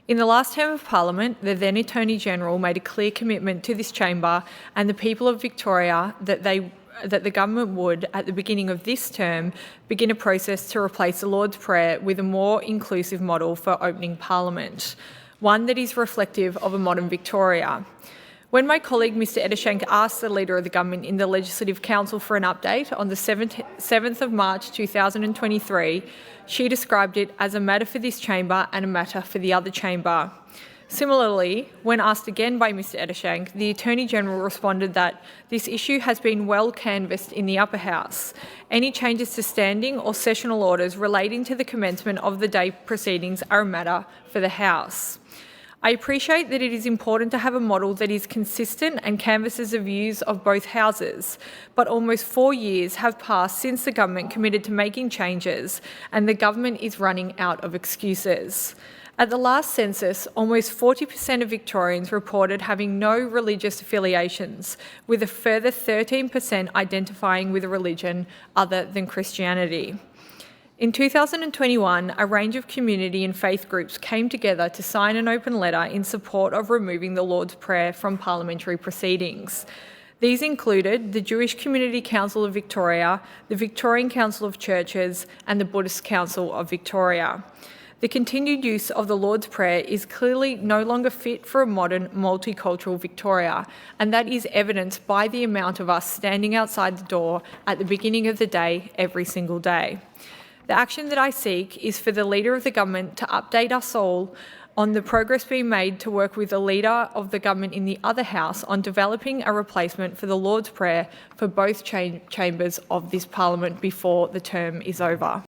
In the last term of Parliament, the then Attorney-General made a clear commitment to this chamber and the people of Victoria that the government would, at the beginning of this term, begin a process to replace the Lord's Prayer with a more inclusive model for opening Parliament, one that is reflective of a modern Victoria. When my colleague Mr Eddershank asked the Leader of the Government in the Legislative Council for an update on the 7th of March 2023, she described it as a matter for this chamber and a matter for the other chamber. Similarly, when asked again by Mr Eddershank, the Attorney-General responded that this issue has been well canvassed in the Upper House. Any changes to standing or sessional orders relating to the commencement of the day proceedings are a matter for the House. I appreciate that it is important to have a model that is consistent and canvasses the views of both houses, but almost 4 years have passed since the government committed to making changes, and the government is running out of excuses. At the last census, almost 40% of Victorians reported having no religious affiliations, with a further 13% identifying with a religion other than Christianity. In 2021, a range of community and faith groups came together to sign an open letter in support of removing the Lord's Prayer from parliamentary proceedings. These included the Jewish Community Council of Victoria, the Victorian Council of Churches, and the Buddhist Council of Victoria. The continued use of the Lord's Prayer is clearly no longer fit for a modern, multicultural Victoria, and that is evidenced by the amount of us standing outside the door at the beginning of the day every single day. The action that I seek is for the Leader of the Government to update us all on the progress being made to work with the Leader of the Government in the other House on developing a replacement for the Lord's Prayer for both chambers of this Parliament before the term is over.